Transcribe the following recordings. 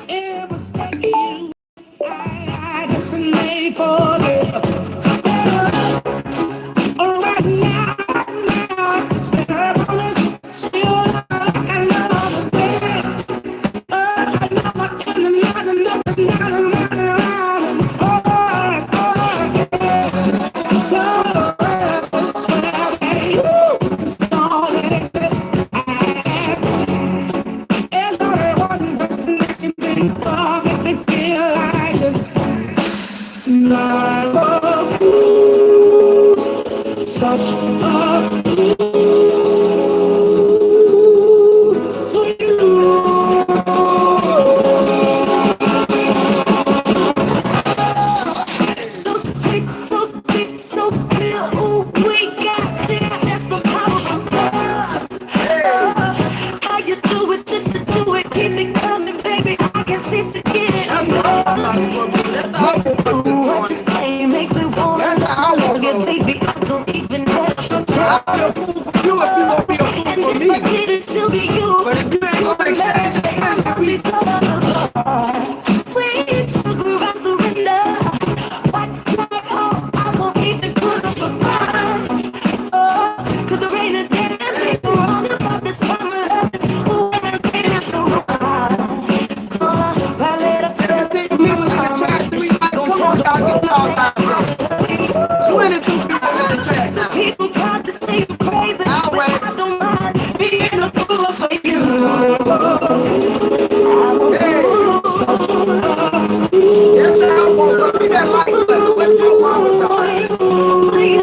It was taking you. I just made for you. Right now, it's terrible. Still like I love it. I love it. So, it's only one person that can think of, make me feel like this. I love such a for you. So sweet, so thick, so clear. Ooh, we got there. That's some powerful stuff. How you do it, keep it coming, baby. I can seem to get it. What you say makes me wanna love you, baby. I don't even have to try. And if I didn't still be you, please sweet sugar, I surrender. What's like, oh, I won't even put up a fight. Oh, cause there ain't a damn thing wrong about this time of love. Oh, and I'm getting so right. Right, let us spell it to me. Don't tell the world. 22 people in the chat. Some people got to say you crazy, but I don't mind being a fool for you. I'm a fool. Yes, I want to be that light, but you want for you.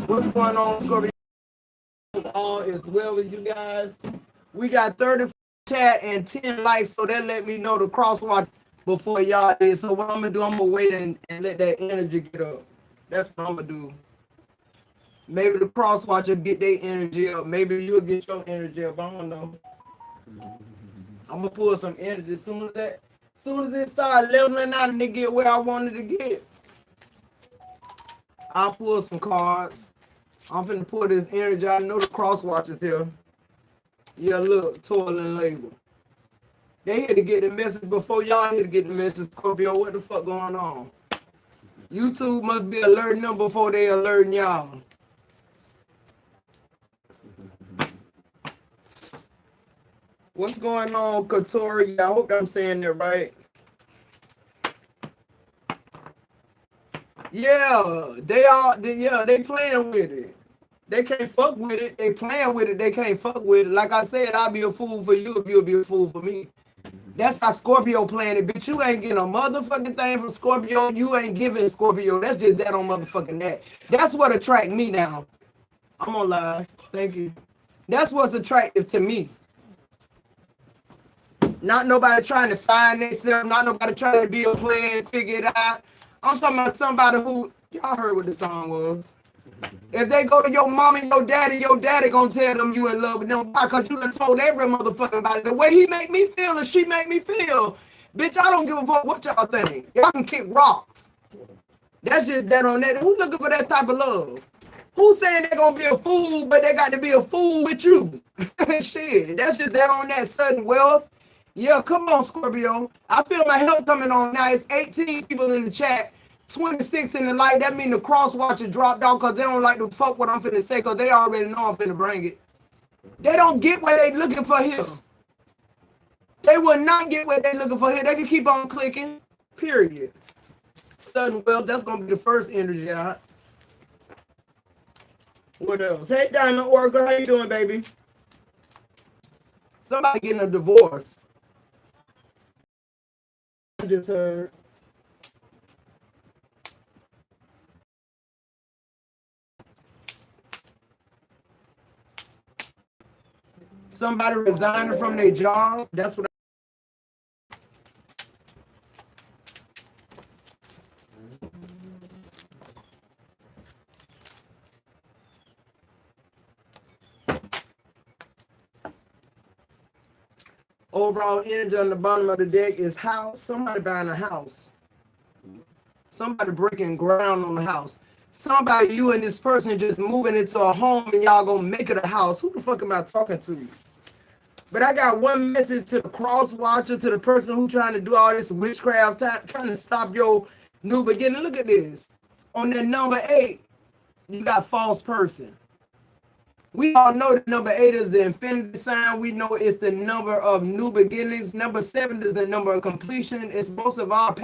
What's going on, Scorpio? All is well with you guys. We got 30 chat and 10 likes, so that let me know to crosswalk before y'all did. So what I'm gonna do, I'm gonna wait and let that energy get up. That's what I'm gonna do. Maybe the crosswatcher get their energy up. Maybe you'll get your energy up. I don't know. I'm gonna pull some energy as soon as it start leveling out and they get where I wanted to get. I'll pull some cards. I'm finna pull this energy. I know the crosswatchers here. Yeah, look, toil and labor. They here to get the message before y'all here to get the message. Scorpio, what the fuck going on? YouTube must be alerting them before they alerting y'all. What's going on, Katori? I hope I'm saying that right. Yeah, they playing with it. They can't fuck with it. They playing with it. They can't fuck with it. Like I said, I'll be a fool for you if you'll be a fool for me. That's how Scorpio playing it, bitch. You ain't getting a motherfucking thing from Scorpio. You ain't giving Scorpio. That's just that on motherfucking that. That's what attract me now. I'm gonna lie. Thank you. That's what's attractive to me. Not nobody trying to find themselves. Not nobody trying to be a player and figure it out. I'm talking about somebody who, y'all heard what the song was. If they go to your mom and your daddy gonna tell them you in love with them. Why? Because you done told every motherfucker about it. The way he make me feel and she make me feel. Bitch, I don't give a fuck what y'all think. Y'all can kick rocks. That's just that on that. Who looking for that type of love? Who saying they're gonna be a fool, but they got to be a fool with you? Shit, that's just that on that sudden wealth. Yeah, come on, Scorpio. I feel my help coming on now. It's 18 people in the chat, 26 in the light. That mean the cross watcher dropped out because they don't like to fuck what I'm finna say because they already know I'm finna bring it. They don't get what they looking for here. They will not get what they looking for here. They can keep on clicking, period. sudden wealth. That's gonna be the first energy out. What else? Hey, Diamond Oracle, how you doing, baby? Somebody getting a divorce. I just heard. Somebody resigning from their job. That's what. Overall energy on the bottom of the deck is house. Somebody buying a house. Somebody breaking ground on the house. Somebody, you and this person just moving into a home and y'all gonna make it a house. Who the fuck am I talking to? But I got one message to the cross watcher, to the person who trying to do all this witchcraft, trying to stop your new beginning. Look at this. On that number 8, you got false person. We all know that number 8 is the infinity sign. We know it's the number of new beginnings. Number 7 is the number of completion. It's most of our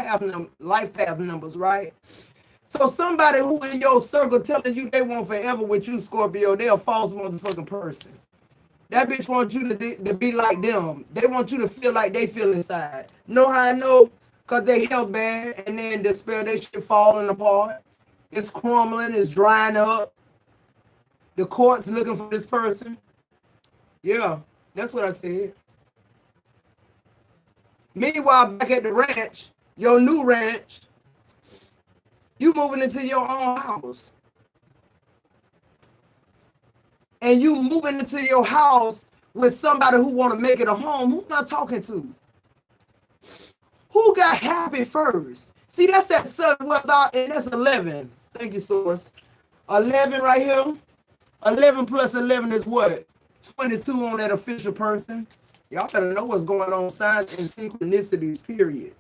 life path numbers, right? So somebody who in your circle telling you they want forever with you, Scorpio, they're a false motherfucking person. That bitch wants you to be like them. They want you to feel like they feel inside. Know how I know? Because they health bad and then despair, they shit falling apart. It's crumbling, it's drying up. The court's looking for this person. Yeah, that's what I said. Meanwhile, back at the ranch, your new ranch, you moving into your own house. And you moving into your house with somebody who want to make it a home. Who am I talking to? Who got happy first? See, that's that sudden wealth out, and that's 11. Thank you, Source. 11 right here. 11 plus 11 is what? 22 on that official person. Y'all better know what's going on, signs and synchronicities, period.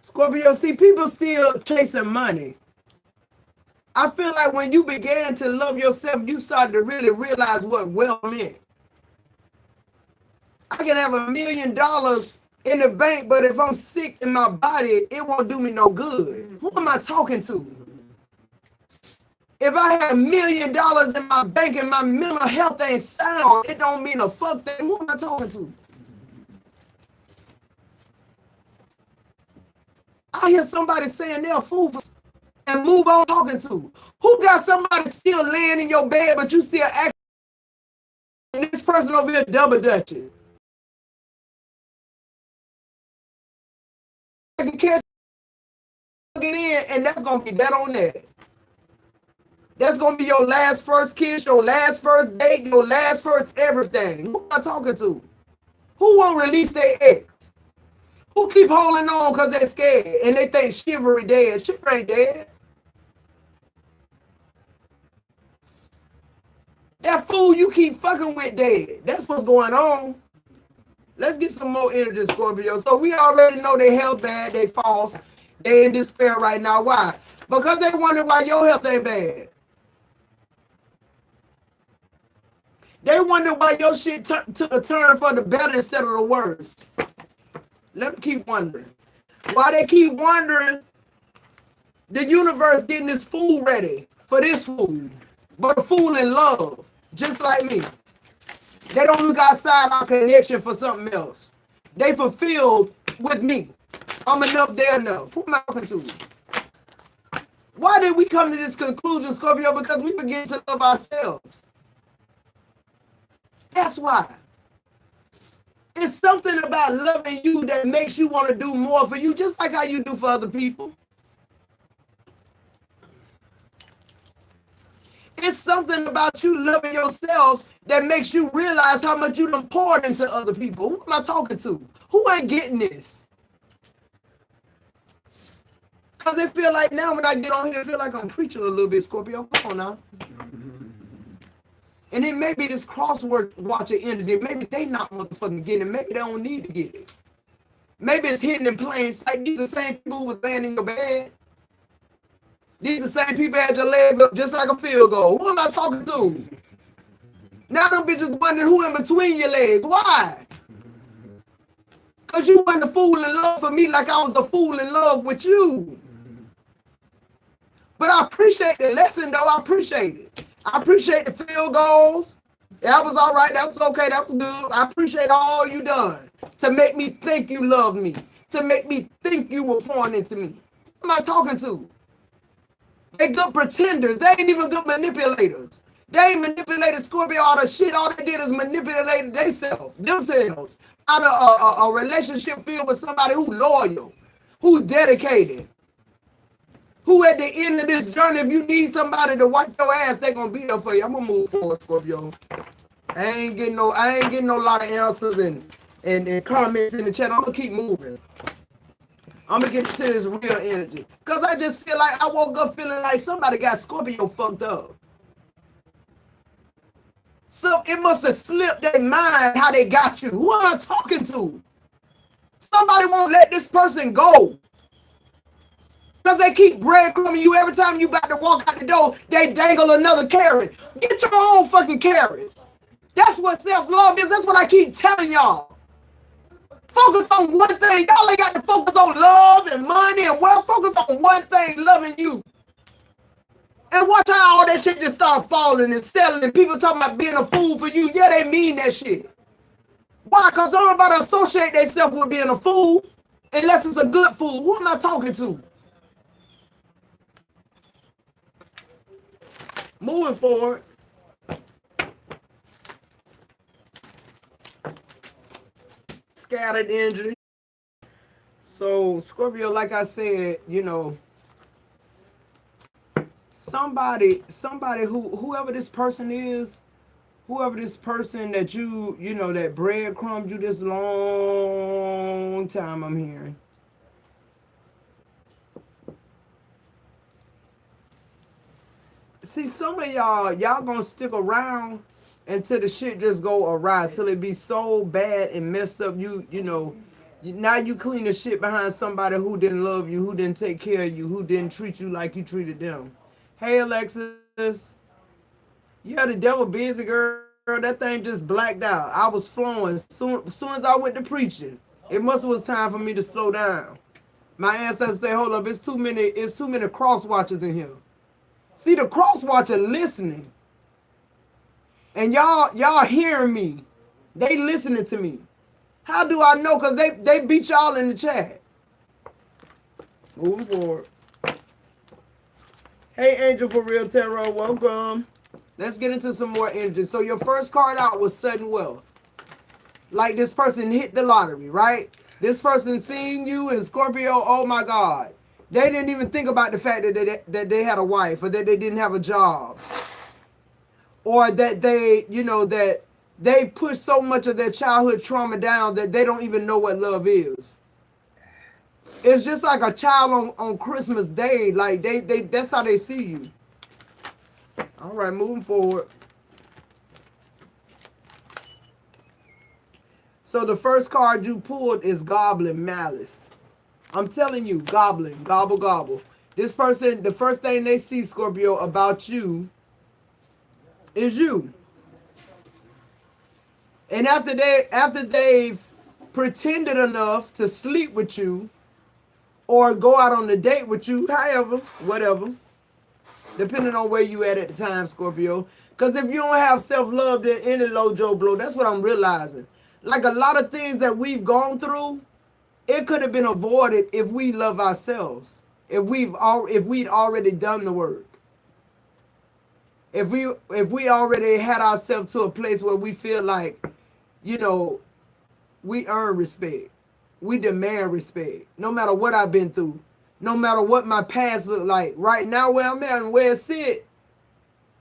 Scorpio, see, people still chasing money. I feel like when you began to love yourself, you started to really realize what wealth meant. I can have $1 million in the bank, but if I'm sick in my body, it won't do me no good. Who am I talking to? If I have $1 million in my bank and my mental health ain't sound, it don't mean a fuck thing. Who am I talking to? I hear somebody saying they're a fool for and move on talking to. Who got somebody still laying in your bed, but you still acting and this person over here double dutching? I can catch it in, and that's gonna be that on that. That's gonna be your last first kiss, your last first date, your last first everything. Who am I talking to? Who won't release their ex? Who keep holding on because they're scared and they think chivalry dead? Chivalry ain't dead. That fool you keep fucking with dead. That's what's going on. Let's get some more energy, Scorpio. So we already know they health bad, they false, they in despair right now. Why? Because they wonder why your health ain't bad. They wonder why your shit took a turn for the better instead of the worse. Let them keep wondering. Why they keep wondering, the universe getting this fool ready for this fool. But a fool in love, just like me. They don't look outside our connection for something else. They fulfilled with me. I'm enough, they're enough. Who am I talking to? Why did we come to this conclusion, Scorpio? Because we begin to love ourselves. That's why. It's something about loving you that makes you want to do more for you, just like how you do for other people. It's something about you loving yourself that makes you realize how much you done poured into other people. Who am I talking to? Who ain't getting this? Because it feel like now when I get on here, I feel like I'm preaching a little bit, Scorpio. Come on now. And it may be this crossword watcher entity. Maybe they not motherfucking getting it. Maybe they don't need to get it. Maybe it's hidden in plain sight. These are the same people who was laying in your bed. These are the same people had your legs up just like a field goal. Who am I talking to? Now them bitches wondering who in between your legs. Why? Because you wasn't a fool in love for me like I was a fool in love with you. But I appreciate the lesson, though. I appreciate it. I appreciate the field goals. That was all right. That was okay. That was good. I appreciate all you done to make me think you love me, to make me think you were pouring into me. Who am I talking to? They good pretenders. They ain't even good manipulators. They ain't manipulated Scorpio all the shit. All they did is manipulate themselves out of a relationship filled with somebody who loyal, who's dedicated, who at the end of this journey, if you need somebody to wipe your ass, they gonna be there for you. I'm gonna move forward, Scorpio. I ain't getting no lot of answers and comments in the chat. I'm gonna keep moving. I'm gonna get to this real energy. Cause I just feel like I woke up feeling like somebody got Scorpio fucked up. So it must have slipped their mind how they got you. Who am I talking to? Somebody won't let this person go. Because they keep breadcrumbing you every time you about to walk out the door, they dangle another carrot. Get your own fucking carrots. That's what self-love is. That's what I keep telling y'all. Focus on one thing. Y'all ain't got to focus on love and money and wealth. Focus on one thing, loving you. And watch how all that shit just start falling and selling and people talking about being a fool for you. Yeah, they mean that shit. Why? Because they're about to associate themselves with being a fool unless it's a good fool. Who am I talking to? Moving forward. Scattered energy. So Scorpio, like I said, you know, somebody whoever this person is, whoever this person that you know, that breadcrumbed you this long time, I'm hearing. See, some of y'all gonna stick around until the shit just go awry, till it be so bad and messed up. You know, now you clean the shit behind somebody who didn't love you, who didn't take care of you, who didn't treat you like you treated them. Hey, Alexis. Yeah, the devil busy, girl. That thing just blacked out. I was flowing. Soon as I went to preaching, it must have was time for me to slow down. My ancestors say, hold up, it's too many cross watchers in here. See, the cross watcher listening. And y'all hearing me. They listening to me. How do I know? Because they beat y'all in the chat. Moving forward. Hey, Angel for Real Tarot, welcome. Let's get into some more energy. So your first card out was sudden wealth. Like this person hit the lottery, right? This person seeing you in Scorpio, oh my God. They didn't even think about the fact that they had a wife or that they didn't have a job. Or that they, you know, that they push so much of their childhood trauma down that they don't even know what love is. It's just like a child on Christmas Day. Like they that's how they see you. All right, moving forward. So the first card you pulled is Goblin Malice. I'm telling you, Goblin, gobble, gobble. This person, the first thing they see, Scorpio, about you is you. And after they've pretended enough to sleep with you or go out on a date with you, however, whatever, depending on where you at the time, Scorpio. Because if you don't have self-love, then any low Joe blow. That's what I'm realizing. Like a lot of things that we've gone through, it could have been avoided if we love ourselves. If we'd already done the work. If we already had ourselves to a place where we feel like, you know, we earn respect. We demand respect. No matter what I've been through. No matter what my past looked like. Right now where I'm at and where it's sit,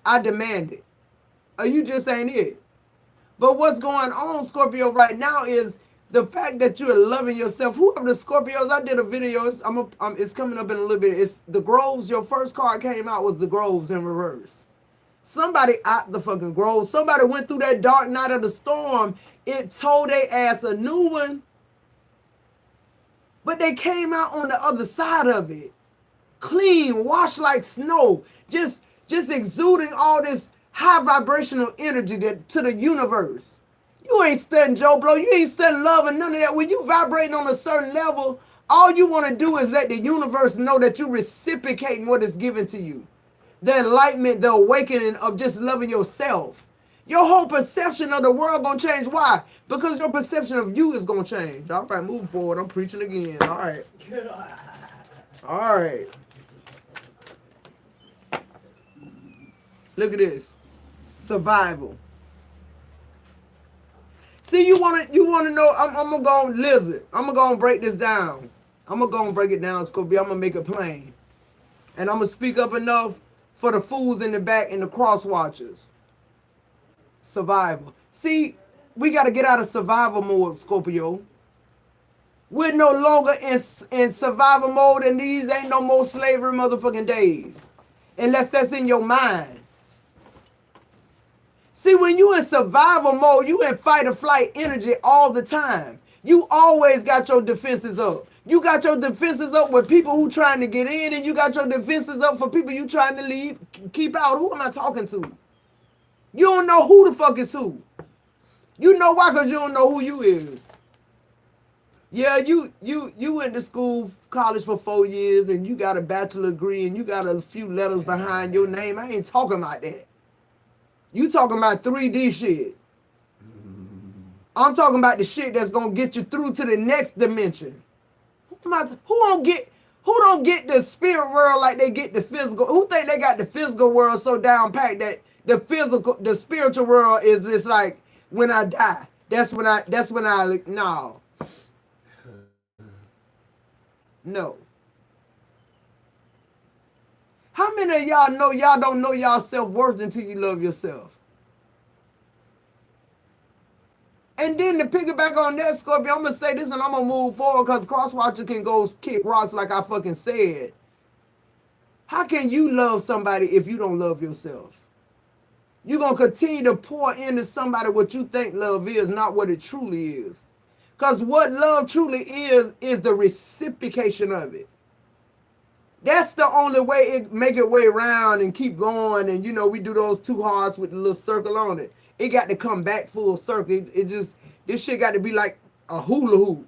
I demand it. Or you just ain't it. But what's going on, Scorpio, right now is the fact that you're loving yourself. Whoever the Scorpios, I did a video. It's coming up in a little bit. It's the Groves. Your first card came out was the Groves in reverse. Somebody out the fucking Groves. Somebody went through that dark night of the storm. It told they ass a new one. But they came out on the other side of it. Clean, washed like snow. Just exuding all this high vibrational energy to the universe. You ain't studying Joe Blow. You ain't studying love and none of that. When you vibrating on a certain level, all you want to do is let the universe know that you're reciprocating what is given to you. The enlightenment, the awakening of just loving yourself. Your whole perception of the world gonna change. Why? Because your perception of you is gonna change. All right, moving forward. I'm preaching again. All right. All right. Look at this. Survival. See, you wanna know, I'm gonna go on lizard. I'm gonna go and break this down. I'm gonna go and break it down, Scorpio. I'm gonna make it plain. And I'm gonna speak up enough for the fools in the back and the cross watchers. Survival. See, we gotta get out of survival mode, Scorpio. We're no longer in survival mode, and these ain't no more slavery motherfucking days. Unless that's in your mind. See, when you in survival mode, you in fight or flight energy all the time. You always got your defenses up. You got your defenses up with people who trying to get in, and you got your defenses up for people you trying to leave, keep out. Who am I talking to? You don't know who the fuck is who. You know why? Because you don't know who you is. Yeah, you went to school, college for 4 years, and you got a bachelor degree, and you got a few letters behind your name. I ain't talking about that. You talking about 3D shit. I'm talking about the shit that's gonna get you through to the next dimension. Who don't get the spirit world like they get the physical? Who think they got the physical world so down packed that the spiritual world is just like when I die? That's when I no. How many of y'all know y'all don't know y'all self-worth until you love yourself? And then to piggyback on that, Scorpio, I'm going to say this and I'm going to move forward because Crosswatcher can go kick rocks like I fucking said. How can you love somebody if you don't love yourself? You're going to continue to pour into somebody what you think love is, not what it truly is. Because what love truly is the reciprocation of it. That's the only way it make it way around and keep going. And, you know, we do those 2 hearts with the little circle on it. It got to come back full circle. This shit got to be like a hula hoop.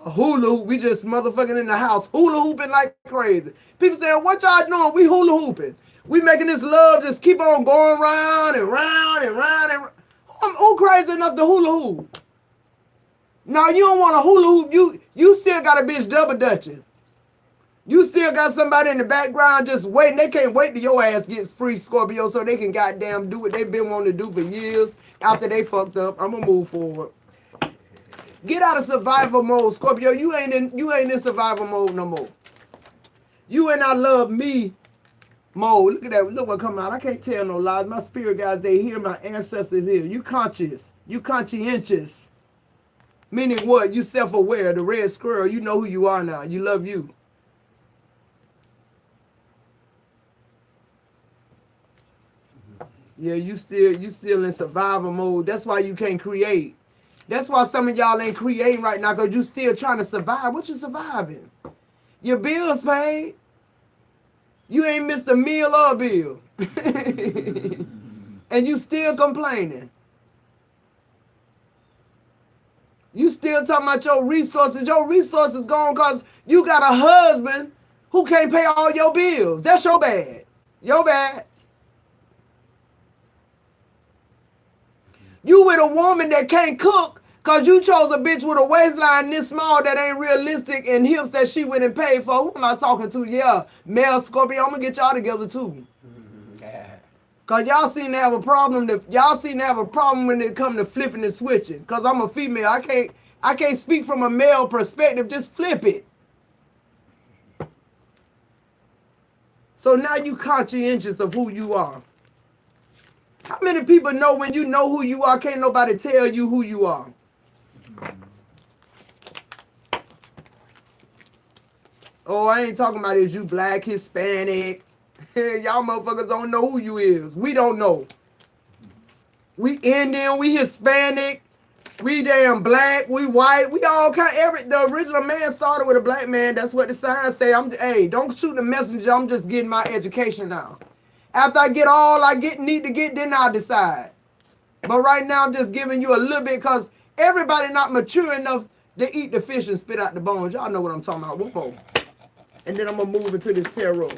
A hula hoop. We just motherfucking in the house hula hooping like crazy. People saying, what y'all doing? We hula hooping. We making this love just keep on going round and round and round and round. Who crazy enough to hula hoop? Now you don't want a hula hoop. You still got a bitch double dutching. You still got somebody in the background just waiting. They can't wait till your ass gets free, Scorpio, so they can goddamn do what they've been wanting to do for years after they fucked up. I'm gonna move forward. Get out of survival mode, Scorpio. You ain't in survival mode no more. You in I love me mode. Look at that. Look what come out. I can't tell no lies. My spirit guys, they hear, my ancestors here. You conscious. You conscientious. Meaning what? You self-aware. The red squirrel. You know who you are now. You love you. Yeah, you still in survival mode. That's why you can't create. That's why some of y'all ain't creating right now, because you still trying to survive. What you surviving? Your bills paid. You ain't missed a meal or a bill. And you still complaining. You still talking about your resources. Your resources gone because you got a husband who can't pay all your bills. That's your bad. Your bad. You with a woman that can't cook because you chose a bitch with a waistline this small that ain't realistic and hips that she went and paid for. Who am I talking to? Yeah, male Scorpio, I'm going to get y'all together too. Because y'all seem to have a problem. Y'all seem to have a problem when it come to flipping and switching. Because I'm a female. I can't speak from a male perspective. Just flip it. So now you conscientious of who you are. How many people know when you know who you are, can't nobody tell you who you are? Oh, I ain't talking about is you black, Hispanic. Y'all motherfuckers don't know who you is. We don't know. We Indian, we Hispanic, we damn black, we white, we all kind the original man started with a black man. That's what the signs say. Hey, don't shoot the messenger. I'm just getting my education now. After I get all I need to get, then I'll decide. But right now, I'm just giving you a little bit because everybody not mature enough to eat the fish and spit out the bones. Y'all know what I'm talking about. One more. And then I'm going to move into this tarot.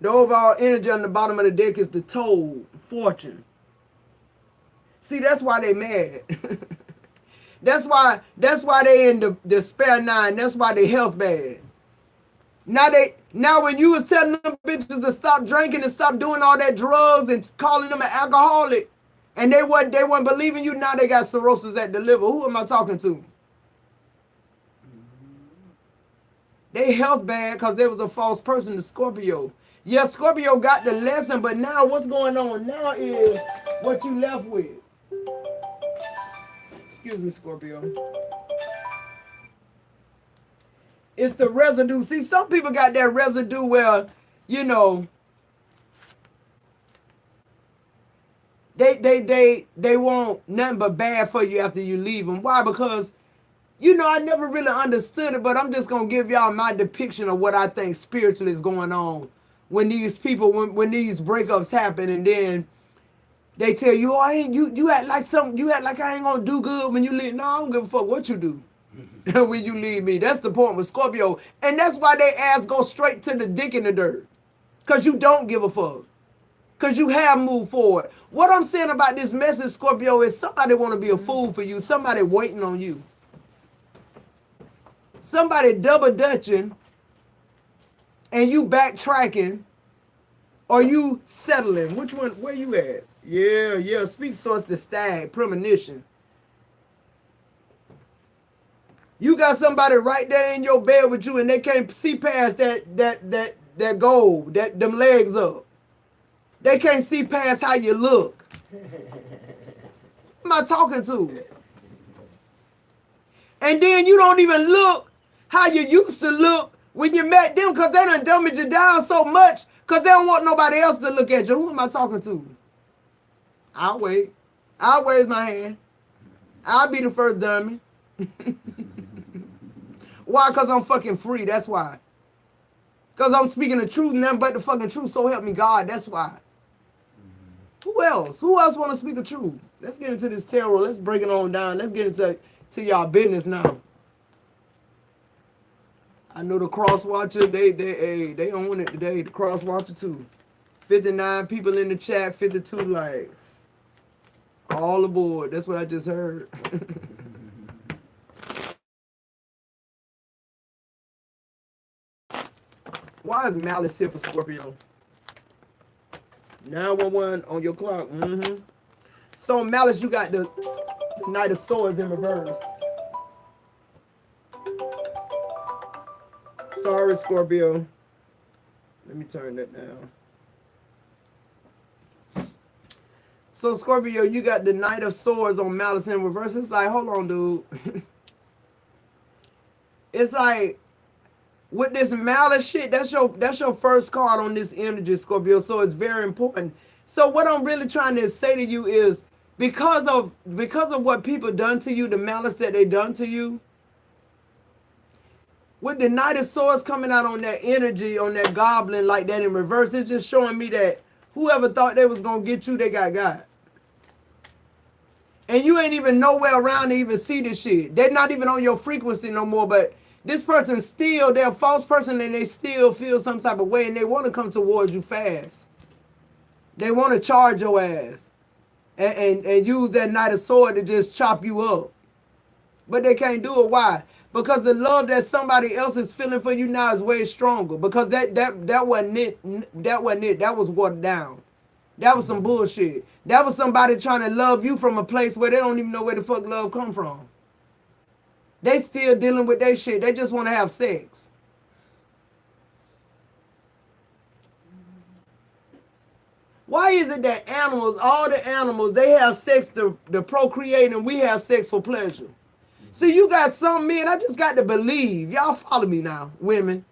The overall energy on the bottom of the deck is the Toad, Fortune. See, that's why they mad. That's why they in the despair 9. That's why they health bad. Now when you was telling them bitches to stop drinking and stop doing all that drugs and calling them an alcoholic, and they weren't believing you, now they got cirrhosis at the liver. Who am I talking to? They health bad because there was a false person, the Scorpio. Yeah, Scorpio got the lesson, but now what's going on now is what you left with. Excuse me, Scorpio. It's the residue. See, some people got that residue where, you know, they want nothing but bad for you after you leave them. Why? Because, you know, I never really understood it, but I'm just going to give y'all my depiction of what I think spiritually is going on when these people, when these breakups happen, and then they tell you, oh, you act like something, you act like I ain't going to do good when you leave. No, I don't give a fuck what you do. When you leave me. That's the point with Scorpio. And that's why they ass go straight to the dick in the dirt. Because you don't give a fuck. Because you have moved forward. What I'm saying about this message, Scorpio, is somebody want to be a fool for you. Somebody waiting on you. Somebody double dutching and you backtracking, or you settling. Which one? Where you at? Yeah. Speak source, the stag, premonition. You got somebody right there in your bed with you and they can't see past that goal, them legs up. They can't see past how you look. Who am I talking to? And then you don't even look how you used to look when you met them because they done dumbed you down so much because they don't want nobody else to look at you. Who am I talking to? I'll wait. I'll raise my hand. I'll be the first dummy. Why? Because I'm fucking free. That's why. Because I'm speaking the truth, nothing but the fucking truth. So help me God. That's why. Who else? Who else want to speak the truth? Let's get into this tarot. Let's break it on down. Let's get into y'all business now. I know the cross watcher. They own it today. The cross watcher too. 59 people in the chat. 52 likes. All aboard. That's what I just heard. Why is malice here for Scorpio? 911 on your clock. So malice, you got the Knight of Swords in reverse. Sorry, Scorpio. Let me turn that down. So Scorpio, you got the Knight of Swords on malice in reverse. It's like, hold on, dude. It's like, with this malice shit, that's your first card on this energy, Scorpio. So it's very important. So what I'm really trying to say to you is, because of what people done to you, the malice that they done to you, with the Knight of Swords coming out on that energy, on that goblin like that in reverse, it's just showing me that whoever thought they was gonna get you, they got. And you ain't even nowhere around to even see this shit. They're not even on your frequency no more, but this person still, they're a false person and they still feel some type of way and they want to come towards you fast. They want to charge your ass and use that Knight of Sword to just chop you up. But they can't do it. Why? Because the love that somebody else is feeling for you now is way stronger. Because that wasn't it. That wasn't it. That was watered down. That was some bullshit. That was somebody trying to love you from a place where they don't even know where the fuck love come from. They still dealing with their shit. They just want to have sex. Why is it that animals, all the animals, they have sex to procreate and we have sex for pleasure? See, you got some men, I just got to believe. Y'all follow me now, women.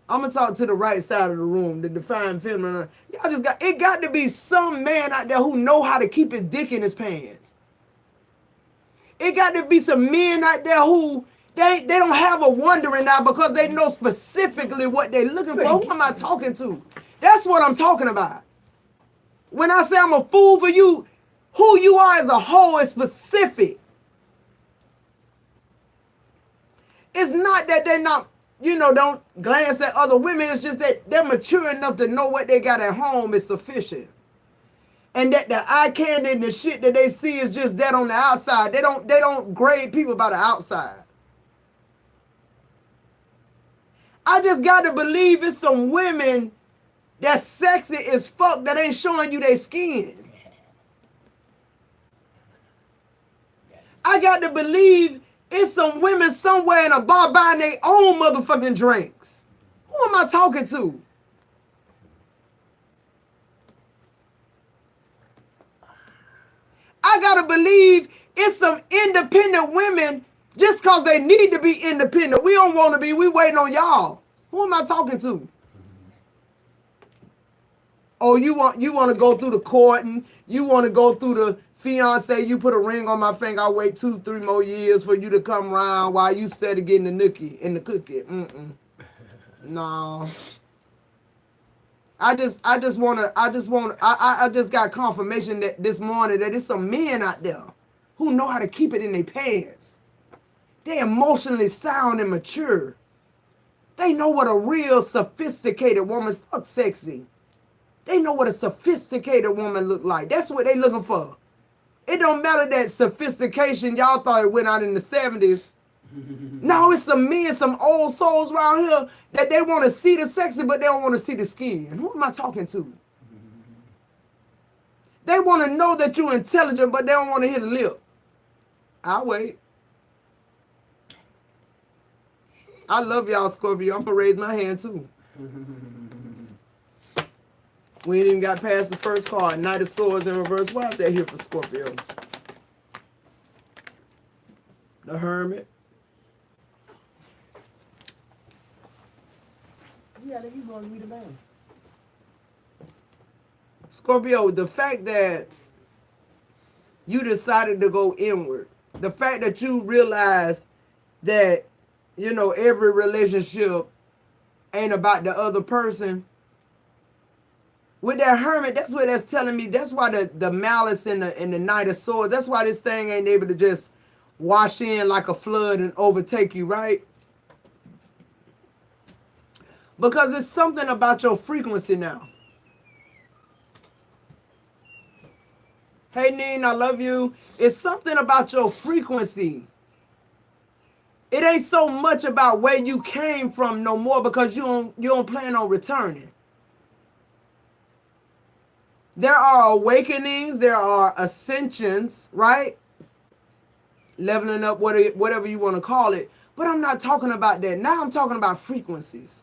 I'm going to talk to the right side of the room, the defined feminine. Y'all just got, it got to be some man out there who know how to keep his dick in his pants. It got to be some men out there who, they don't have a wondering now because they know specifically what they're looking for. Who am I talking to? That's what I'm talking about. When I say I'm a fool for you, who you are as a whole is specific. It's not that they're not, don't glance at other women. It's just that they're mature enough to know what they got at home is sufficient. And that the eye candy and the shit that they see is just that on the outside. They don't grade people by the outside. I just got to believe it's some women that's sexy as fuck that ain't showing you their skin. I got to believe it's some women somewhere in a bar buying their own motherfucking drinks. Who am I talking to? I got to believe it's some independent women just because they need to be independent. We don't want to be. We waiting on y'all. Who am I talking to? Oh, you want to go through the courting. You want to go through the fiance. You put a ring on my finger. I'll wait 2-3 more years for you to come around while you steady getting the nookie and the cookie. No. I just got confirmation that this morning that there's some men out there who know how to keep it in their pants. They emotionally sound and mature. They know what a real sophisticated woman, fuck sexy. They know what a sophisticated woman look like. That's what they looking for. It don't matter that sophistication y'all thought it went out in the 70s. No, it's some men, some old souls around here that they want to see the sexy, but they don't want to see the skin. Who am I talking to? They want to know that you're intelligent, but they don't want to hit a lip. I'll wait. I love y'all, Scorpio. I'm going to raise my hand, too. We ain't even got past the first card. Knight of Swords in reverse. Why is that here for Scorpio? The Hermit. Yeah, let me go and read it down. Scorpio, the fact that you decided to go inward, the fact that you realized that, every relationship ain't about the other person. With that Hermit, that's what that's telling me. That's why the malice in the Knight of Swords, that's why this thing ain't able to just wash in like a flood and overtake you, right? Because it's something about your frequency now. Hey, Neen, I love you. It's something about your frequency. It ain't so much about where you came from no more because you don't plan on returning. There are awakenings, there are ascensions, right? Leveling up, whatever you want to call it. But I'm not talking about that. Now I'm talking about frequencies.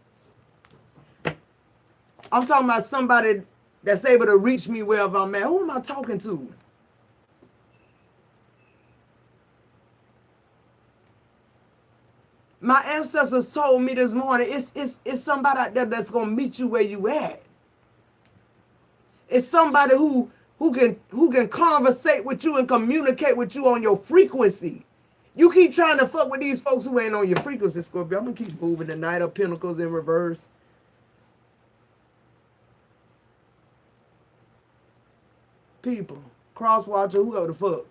I'm talking about somebody that's able to reach me wherever I'm at. Who am I talking to? My ancestors told me this morning, it's somebody out there that's going to meet you where you at. It's somebody who can conversate with you and communicate with you on your frequency. You keep trying to fuck with these folks who ain't on your frequency, Scorpio. I'm going to keep moving the Knight of Pentacles in reverse. People, cross-watcher, whoever the fuck.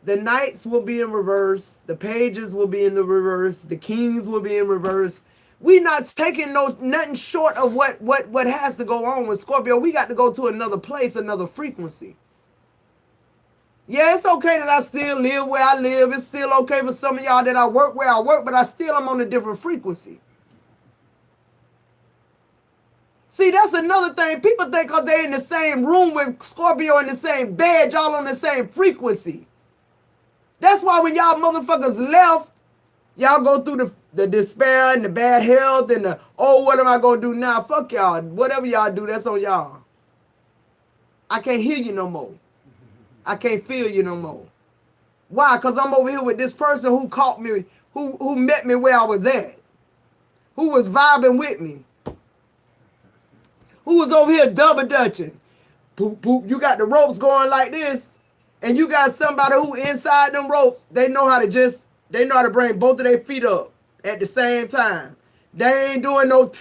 The Knights will be in reverse. The Pages will be in the reverse. The Kings will be in reverse. We not taking nothing short of what has to go on with Scorpio. We got to go to another place, another frequency. Yeah, it's okay that I still live where I live. It's still okay for some of y'all that I work where I work, but I still am on a different frequency. See, that's another thing. People think because they're in the same room with Scorpio in the same bed, y'all on the same frequency. That's why when y'all motherfuckers left, y'all go through the despair and the bad health and the, oh, what am I going to do now? Fuck y'all. Whatever y'all do, that's on y'all. I can't hear you no more. I can't feel you no more. Why? Because I'm over here with this person who caught me, who met me where I was at, who was vibing with me, who was over here double dutching. Poop, poop. You got the ropes going like this, and you got somebody who inside them ropes, they know how to bring both of their feet up at the same time. They ain't doing nothing.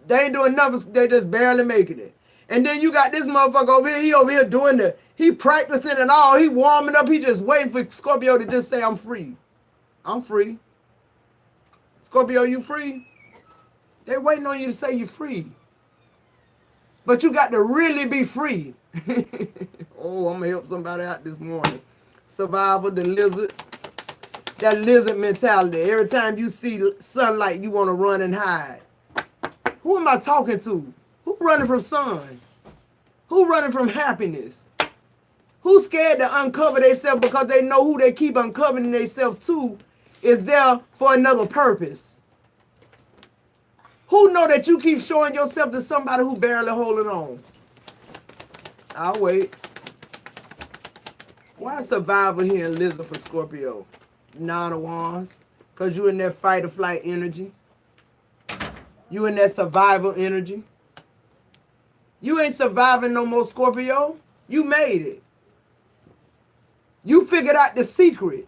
They just barely making it. And then you got this motherfucker over here. He over here doing he practicing and all. He warming up. He just waiting for Scorpio to just say, I'm free. I'm free. Scorpio, you free? They waiting on you to say you free. But you got to really be free. Oh, I'm going to help somebody out this morning. Survival, the lizard. That lizard mentality. Every time you see sunlight, you want to run and hide. Who am I talking to? Who running from sun? Who running from happiness? Who's scared to uncover themselves because they know who they keep uncovering themselves to is there for another purpose? Who know that you keep showing yourself to somebody who barely holding on? I'll wait. Why survival here in lizard for Scorpio? Nine of Wands. Because you in that fight or flight energy. You in that survival energy. You ain't surviving no more, Scorpio. You made it. You figured out the secret.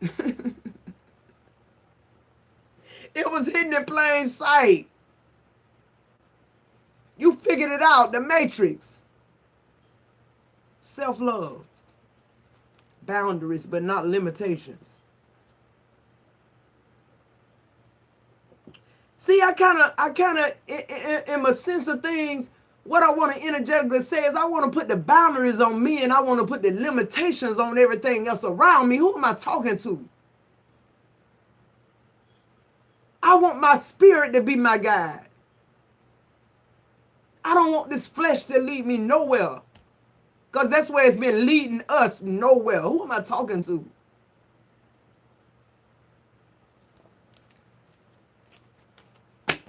It was hidden in plain sight. You figured it out, the matrix. Self-love. Boundaries, but not limitations. See, I kind of, in my sense of things, what I want to energetically say is I want to put the boundaries on me and I want to put the limitations on everything else around me. Who am I talking to? I want my spirit to be my guide. I don't want this flesh to lead me nowhere. Because that's where it's been leading us nowhere. Who am I talking to?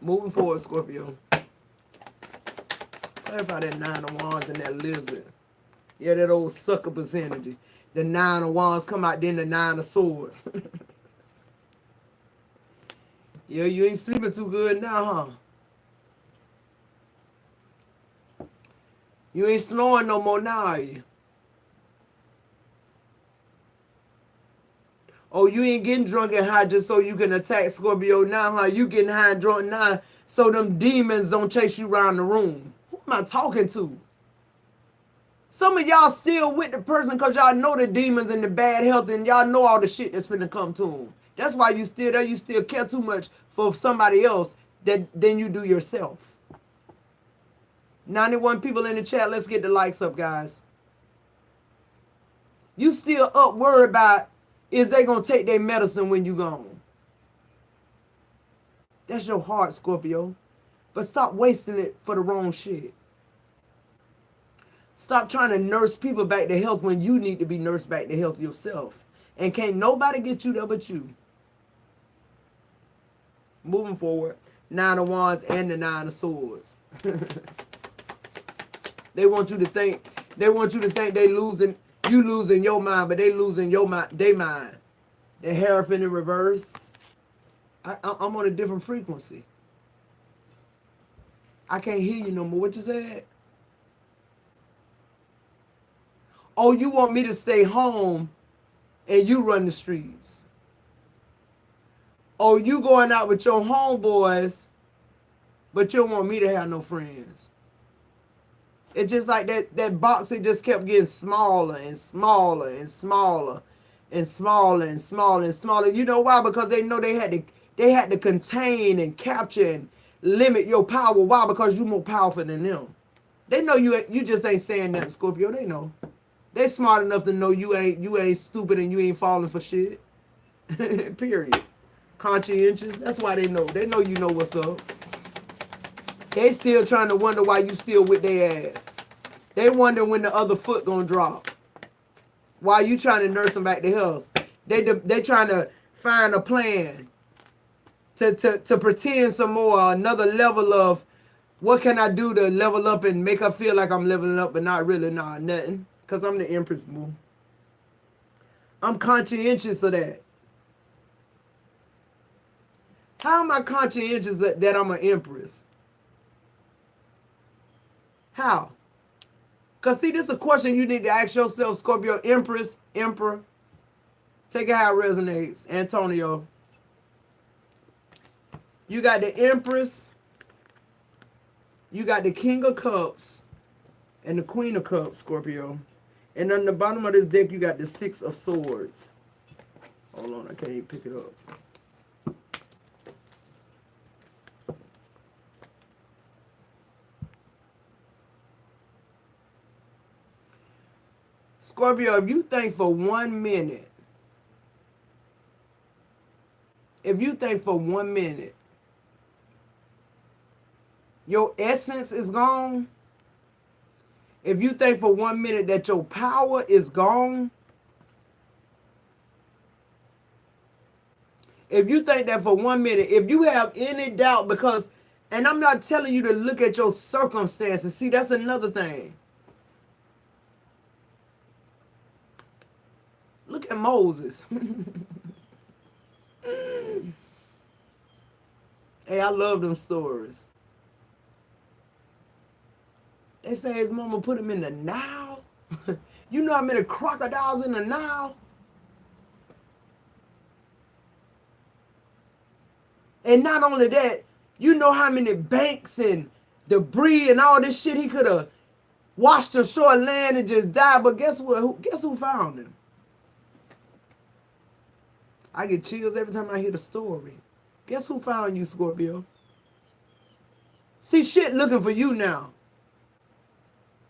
Moving forward, Scorpio. Clarify that Nine of Wands and that lizard. Yeah, that old succubus energy. The Nine of Wands come out, then the Nine of Swords. Yeah, you ain't sleeping too good now, huh? You ain't snoring no more now, are you? Oh, you ain't getting drunk and high just so you can attack Scorpio now, huh? You getting high and drunk now so them demons don't chase you around the room. Who am I talking to? Some of y'all still with the person because y'all know the demons and the bad health and y'all know all the shit that's finna come to them. That's why you still there. You still care too much for somebody else than you do yourself. 91 people in the chat. Let's get the likes up, guys. You still up worried about is they going to take their medicine when you gone. That's your heart, Scorpio. But stop wasting it for the wrong shit. Stop trying to nurse people back to health when you need to be nursed back to health yourself. And can't nobody get you there but you. Moving forward, Nine of Wands and the Nine of Swords. They want you to think they losing, you losing your mind, but they losing your mind, they mind. They're Hierophant in reverse. I'm on a different frequency. I can't hear you no more. What you said? Oh, you want me to stay home and you run the streets. Oh, you going out with your homeboys, but you don't want me to have no friends. It's just like that box, it just kept getting smaller and smaller and smaller and smaller and smaller and smaller. You know why? Because they know they had to contain and capture and limit your power. Why? Because you're more powerful than them. They know you just ain't saying that, Scorpio. They know. They smart enough to know you ain't stupid and you ain't falling for shit. Period. Conscientious. That's why they know. They know you know what's up. They still trying to wonder why you still with their ass. They wonder when the other foot gonna drop. Why you trying to nurse them back to health? They trying to find a plan to pretend some more, another level of what can I do to level up and make her feel like I'm leveling up, but not really, nah, nothing. Because I'm the Empress, boo. I'm conscientious of that. How am I conscientious that I'm an Empress? How? Because, see, this is a question you need to ask yourself, Scorpio. Empress, Emperor. Take it how it resonates. Antonio. You got the Empress. You got the King of Cups. and the Queen of Cups, Scorpio. And on the bottom of this deck, you got the Six of Swords. Hold on, I can't even pick it up. Scorpio, if you think for 1 minute, your essence is gone, if you think for 1 minute that your power is gone, if you think that for 1 minute, if you have any doubt, because, and I'm not telling you to look at your circumstances. See, that's another thing. Look at Moses. Hey, I love them stories. They say his mama put him in the Nile. You know how many crocodiles in the Nile? And not only that, you know how many banks and debris and all this shit he could have washed ashore land and just died. But guess what? Guess who found him? I get chills every time I hear the story. Guess who found you, Scorpio? See, shit looking for you now.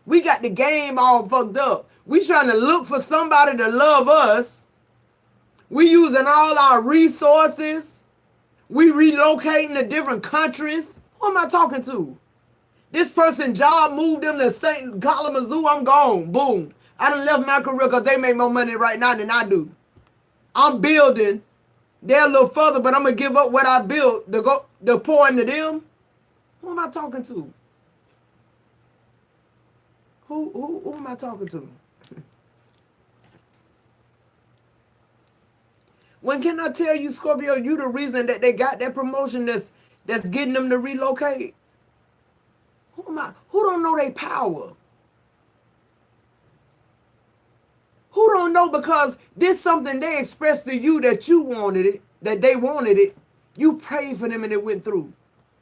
We got the game all fucked up. We trying to look for somebody to love us. We using all our resources. We relocating to different countries. Who am I talking to? This person job moved them to St. Kalamazoo. I'm gone. Boom. I done left my career because they make more money right now than I do. I'm building. They're a little further, but I'm going to give up what I built to pour into them. Who am I talking to? Who am I talking to? When can I tell you, Scorpio, you the reason that they got that promotion that's getting them to relocate? Who am I? Who don't know their power? Who don't know because this something they expressed to you that you wanted it, that they wanted it. You prayed for them and it went through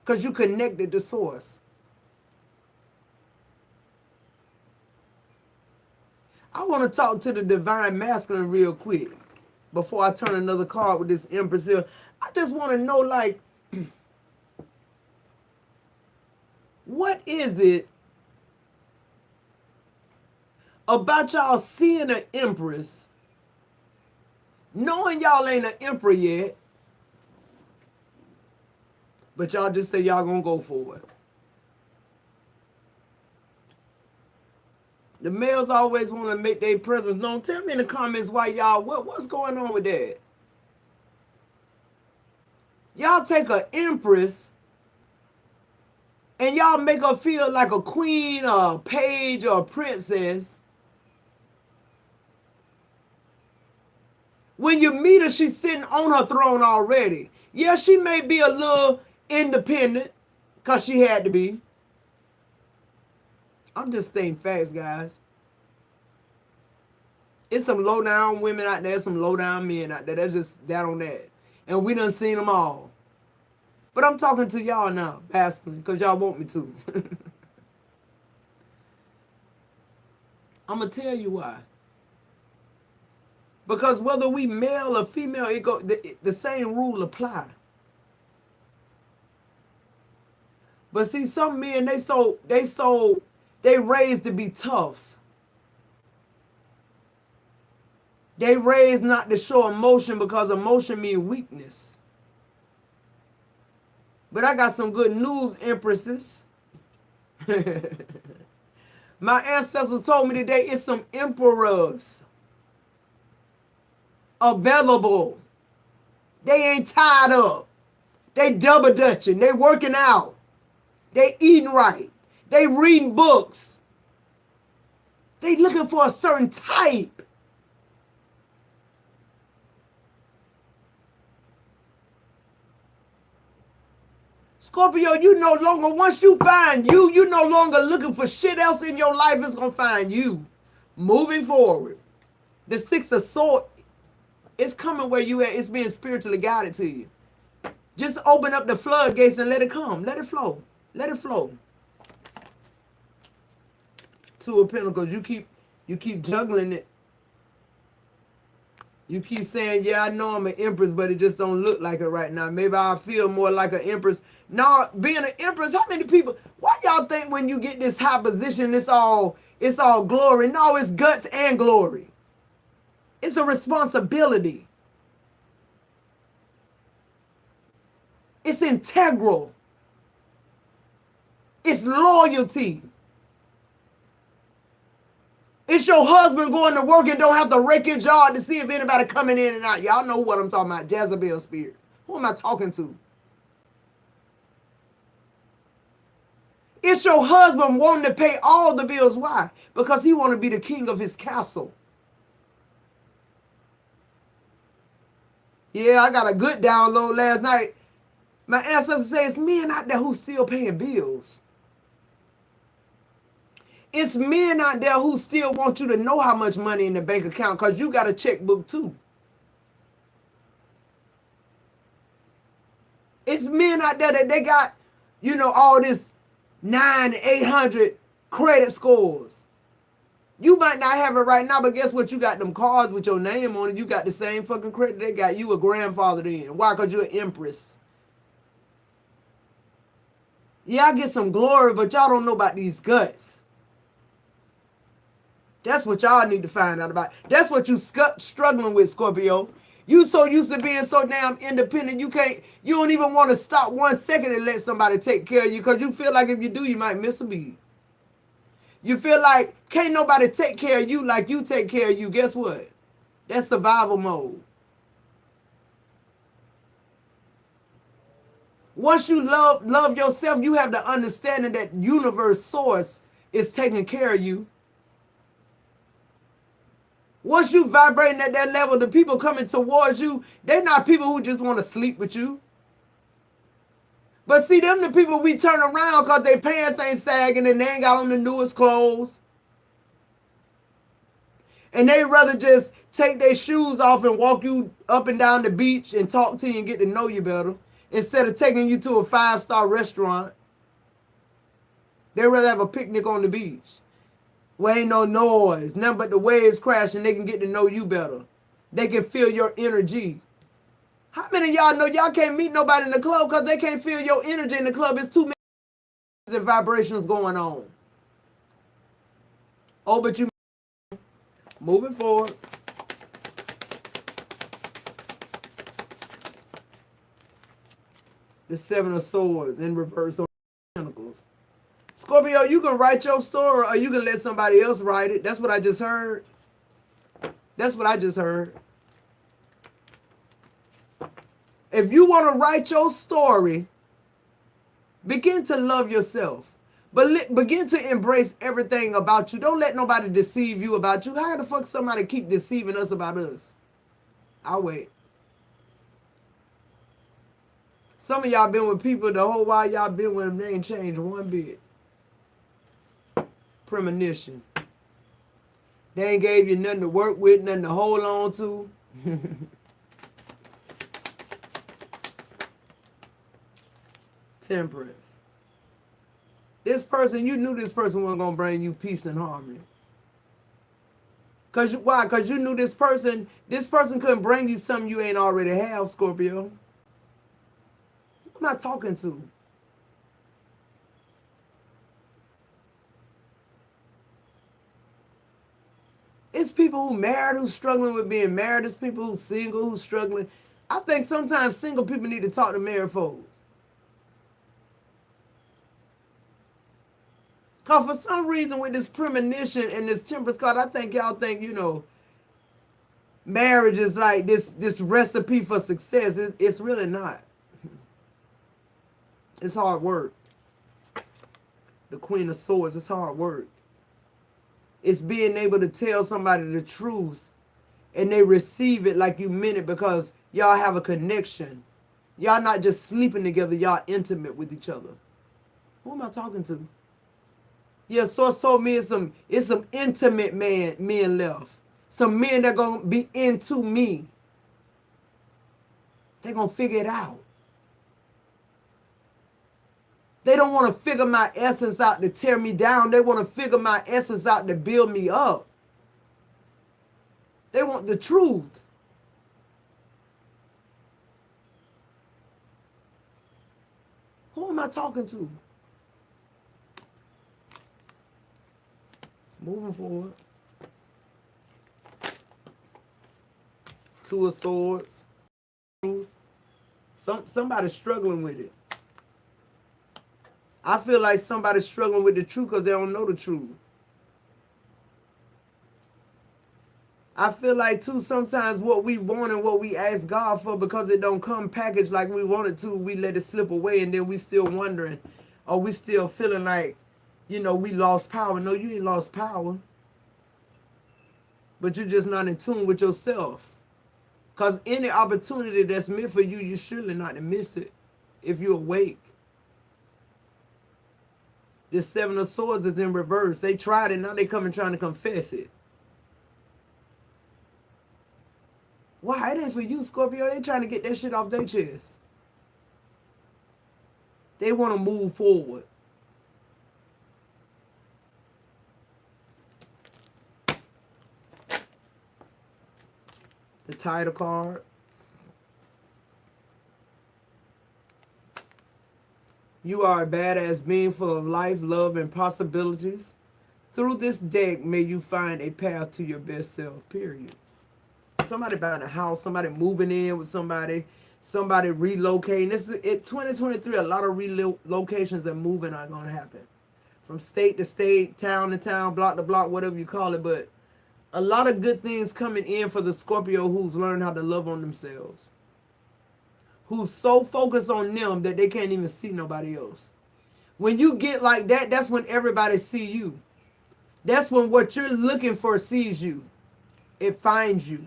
because you connected the source. I want to talk to the divine masculine real quick before I turn another card with this Empress here. I just want to know, like, what is it about y'all seeing an Empress, knowing y'all ain't an Emperor yet, but y'all just say y'all gonna go for it? The males always want to make their presence known. Tell me in the comments why y'all, what's going on with that? Y'all take an Empress and y'all make her feel like a queen or a page or a princess. When you meet her, she's sitting on her throne already. Yeah, she may be a little independent because she had to be. I'm just stating facts, guys. It's some low-down women out there, some low-down men out there. That's just that on that. And we done seen them all. But I'm talking to y'all now, masculine, because y'all want me to. I'm going to tell you why. Because whether we male or female, the same rule apply. But see, some men, they raised to be tough. They raised not to show emotion because emotion means weakness. But I got some good news, Empresses. My ancestors told me today it's some emperors available. They ain't tied up. They double dutching. They working out. They eating right. They reading books. They looking for a certain type. Scorpio, you no longer, once you find you no longer looking for shit else in your life. It's going to find you. Moving forward. The Six of Swords, it's coming where you at. It's being spiritually guided to you. Just open up the floodgates and let it come. Let it flow. Let it flow. Two of Pentacles. You keep juggling it. You keep saying, yeah, I know I'm an empress, but it just don't look like it right now. Maybe I feel more like an empress. No, being an empress, how many people, why y'all think when you get this high position, it's all glory? No, it's guts and glory. It's a responsibility. It's integral. It's loyalty. It's your husband going to work and don't have to rake your jaw to see if anybody coming in and out. Y'all know what I'm talking about. Jezebel spirit. Who am I talking to? It's your husband wanting to pay all the bills. Why? Because he want to be the king of his castle. Yeah, I got a good download last night. My ancestor says, men out there who still paying bills. It's men out there who still want you to know how much money in the bank account because you got a checkbook too. It's men out there that they got, all this 900, 800 credit scores. You might not have it right now, but guess what? You got them cards with your name on it. You got the same fucking credit they got. You a grandfather in. Why? Because you're an empress. Yeah, I get some glory, but y'all don't know about these guts. That's what y'all need to find out about. That's what you struggling with, Scorpio. You so used to being so damn independent, you don't even want to stop 1 second and let somebody take care of you because you feel like if you do, you might miss a beat. You feel like can't nobody take care of you like you take care of you. Guess what? That's survival mode. Once you love yourself, you have the understanding that universe source is taking care of you. Once you vibrating at that level, the people coming towards you, they're not people who just want to sleep with you. But see, them the people we turn around because their pants ain't sagging and they ain't got on the newest clothes. And they rather just take their shoes off and walk you up and down the beach and talk to you and get to know you better. Instead of taking you to a 5-star restaurant. They rather have a picnic on the beach. Where ain't no noise, nothing but the waves crashing. They can get to know you better. They can feel your energy. How many of y'all know y'all can't meet nobody in the club because they can't feel your energy in the club? It's too many vibrations going on. Oh, but you moving forward. The 7 of Swords in reverse on Pentacles. Scorpio, you can write your story or you can let somebody else write it. That's what I just heard. That's what I just heard. If you want to write your story, begin to love yourself. But begin to embrace everything about you. Don't let nobody deceive you about you. How the fuck somebody keep deceiving us about us? I'll wait. Some of y'all been with people the whole while y'all been with them, they ain't changed one bit. Premonition. They ain't gave you nothing to work with, nothing to hold on to. Temperance. This person, you knew this person wasn't going to bring you peace and harmony. Why? Because you knew this person couldn't bring you something you ain't already have, Scorpio. Who am I talking to? It's people who married, who's struggling with being married. It's people who's single, who's struggling. I think sometimes single people need to talk to married folks. Because for some reason with this premonition and this temperance card, I think y'all think, marriage is like this recipe for success. It's really not. It's hard work. The Queen of Swords, it's hard work. It's being able to tell somebody the truth and they receive it like you meant it because y'all have a connection. Y'all not just sleeping together, y'all intimate with each other. Who am I talking to? Yeah, Source told me it's some intimate men left. Some men that gonna be into me. They gonna figure it out. They don't want to figure my essence out to tear me down. They want to figure my essence out to build me up. They want the truth. Who am I talking to? Moving forward. Two of Swords. Somebody's struggling with it. I feel like somebody's struggling with the truth because they don't know the truth. I feel like, too, sometimes what we want and what we ask God for, because it don't come packaged like we want it to, we let it slip away, and then we still wondering, or we still feeling like, you know, we lost power. No, you ain't lost power. But you're just not in tune with yourself. Because any opportunity that's meant for you, you're surely not to miss it if you're awake. The Seven of Swords is in reverse. They tried it, now they come and trying to confess it. Why? It ain't for you, Scorpio. They trying to get that shit off their chest. They want to move forward. The title card. You are a badass being full of life, love, and possibilities. Through this deck, may you find a path to your best self, period. Somebody buying a house, somebody moving in with somebody relocating. This is 2023, a lot of relocations and moving are going to happen. From state to state, town to town, block to block, whatever you call it. But a lot of good things coming in for the Scorpio who's learned how to love on themselves. Who's so focused on them that they can't even see nobody else. When you get like that, that's when everybody see you. That's when what you're looking for sees you. It finds you.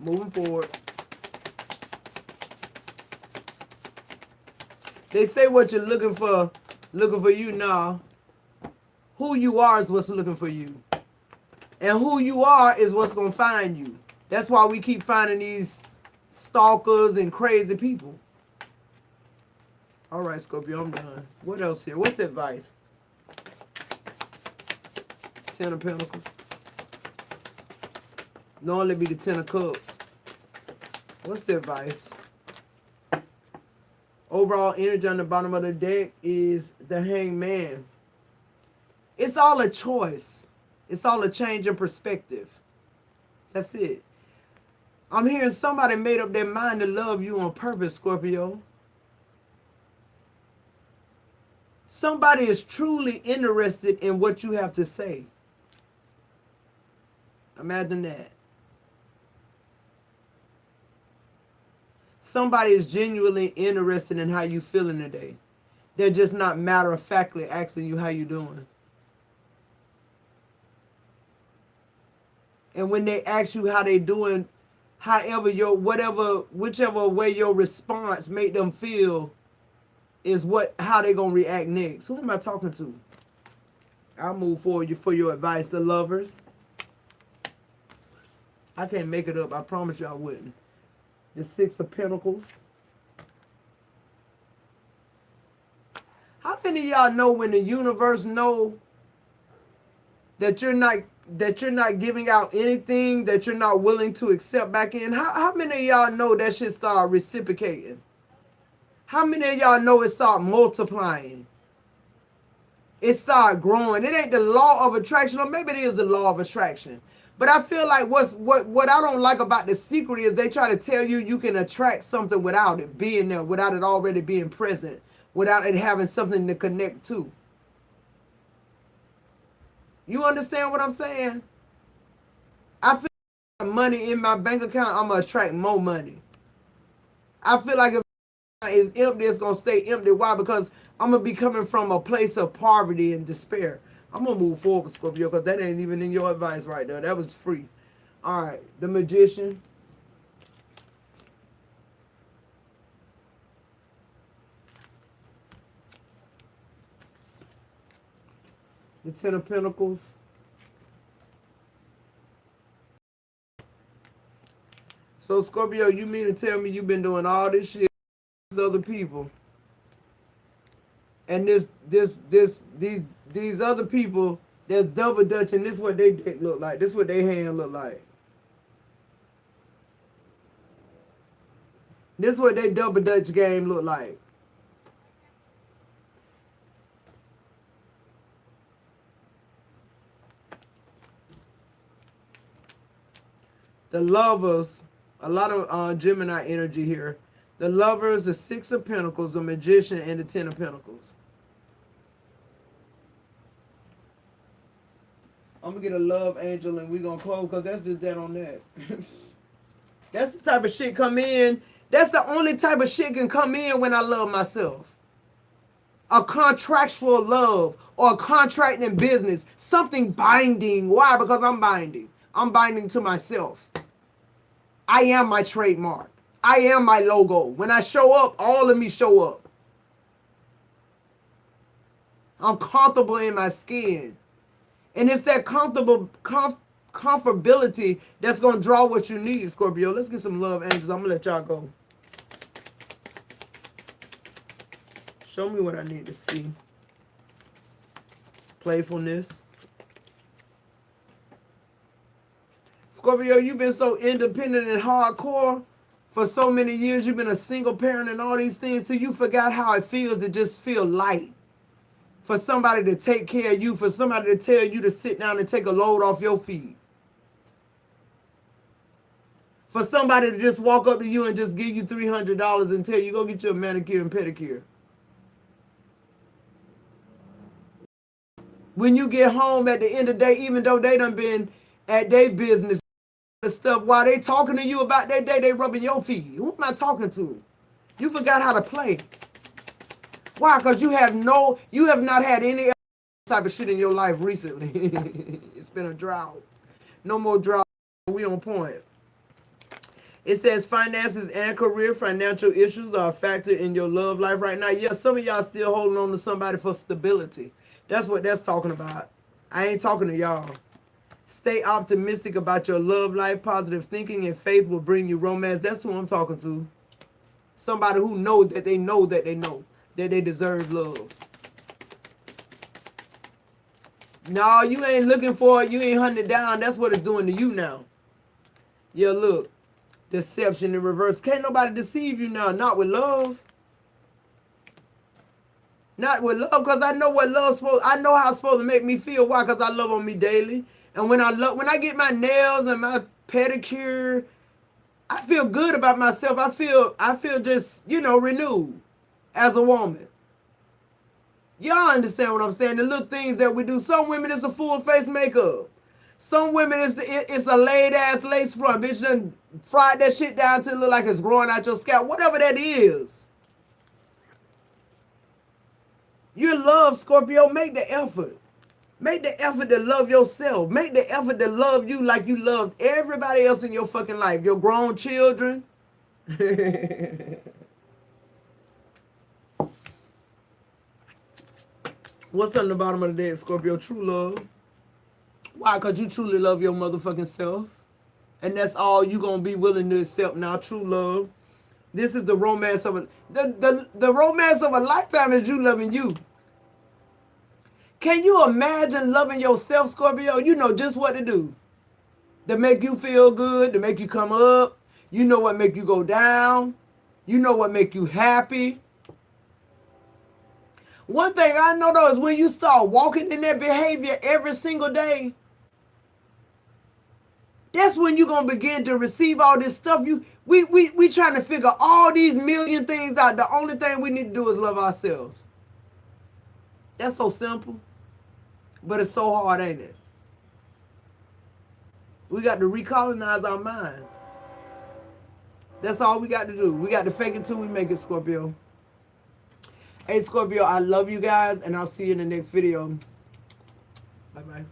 Moving forward. They say what you're looking for you now. Who you are is what's looking for you. And who you are is what's going to find you. That's why we keep finding these stalkers and crazy people. All right, Scorpio, I'm done. What else here? What's the advice? Ten of Pentacles. Normally be the Ten of Cups. What's the advice? Overall energy on the bottom of the deck is the Hangman. It's all a choice. It's all a change in perspective. That's it. I'm hearing somebody made up their mind to love you on purpose, Scorpio. Somebody is truly interested in what you have to say. Imagine that. Somebody is genuinely interested in how you feeling today. They're just not matter-of-factly asking you how you doing. And when they ask you how they doing, however whichever way your response make them feel is how they gonna react next. Who am I talking to? I'll move forward for your advice, the Lovers. I can't make it up. I promise you I wouldn't. The Six of Pentacles. How many of y'all know when the universe know that you're not giving out anything that you're not willing to accept back in? How many of y'all know that shit start reciprocating? How many of y'all know it start multiplying? It start growing. It ain't the law of attraction, or maybe it is the law of attraction. But I feel like what I don't like about The Secret is they try to tell you you can attract something without it being there, without it already being present, without it having something to connect to. You understand what I'm saying? I feel like money in my bank account, I'm going to attract more money. I feel like if is empty, it's going to stay empty. Why? Because I'm going to be coming from a place of poverty and despair. I'm going to move forward, Scorpio, because that ain't even in your advice right there. That was free. All right. The Magician. The Ten of Pentacles. So Scorpio, you mean to tell me you've been doing all this shit with other people, and these other people that's double dutch, and this what they dick look like. This what they hand look like. This what they double dutch game look like. The lovers, a lot of Gemini energy here. The lovers, the Six of Pentacles, the Magician, and the Ten of Pentacles. I'm going to get a love angel and we're going to close because that's just that on that. That's the type of shit come in. That's the only type of shit can come in when I love myself. A contractual love or a contract in business. Something binding. Why? Because I'm binding. I'm binding to myself. I am my trademark. I am my logo. When I show up, all of me show up. I'm comfortable in my skin. And it's that comfortability that's going to draw what you need, Scorpio. Let's get some love angels. I'm going to let y'all go. Show me what I need to see. Playfulness. Scorpio, you've been so independent and hardcore for so many years. You've been a single parent and all these things, so you forgot how it feels to just feel light. For somebody to take care of you, for somebody to tell you to sit down and take a load off your feet. For somebody to just walk up to you and just give you $300 and tell you, go get you a manicure and pedicure. When you get home at the end of the day, even though they done been at their business and stuff, while they talking to you about their day, they rubbing your feet. Who am I talking to? You forgot how to play. Why? Because you have not had any type of shit in your life recently. It's been a drought. No more drought. We on point. It says finances and career, financial issues are a factor in your love life right now. Yeah, some of y'all still holding on to somebody for stability. That's what that's talking about. I ain't talking to y'all. Stay optimistic about your love life. Positive thinking and faith will bring you romance. That's who I'm talking to. Somebody who knows that they know that they know that they deserve love. No, you ain't looking for it. You ain't hunting it down. That's what it's doing to you now. Yeah, look. Deception in reverse. Can't nobody deceive you now. Not with love. Not with love, because I know what love's supposed. I know how it's supposed to make me feel. Why? Because I love on me daily. And when I get my nails and my pedicure, I feel good about myself. I feel just, renewed as a woman. Y'all understand what I'm saying? The little things that we do. Some women, it's a full face makeup. Some women, it's a laid ass lace front. Bitch done fried that shit down till it look like it's growing out your scalp. Whatever that is. You love, Scorpio. Make the effort. Make the effort to love yourself. Make the effort to love you like you loved everybody else in your fucking life. Your grown children. What's on the bottom of the deck, Scorpio? True love. Why? Because you truly love your motherfucking self. And that's all you going to be willing to accept now. True love. This is the romance of the romance of a lifetime is you loving you. Can you imagine loving yourself, Scorpio? You know just what to do. To make you feel good, to make you come up. You know what make you go down. You know what make you happy. One thing I know though is when you start walking in that behavior every single day, that's when you're going to begin to receive all this stuff. We trying to figure all these million things out. The only thing we need to do is love ourselves. That's so simple. But it's so hard, ain't it? We got to recolonize our mind. That's all we got to do. We got to fake it till we make it, Scorpio. Hey, Scorpio, I love you guys, and I'll see you in the next video. Bye-bye.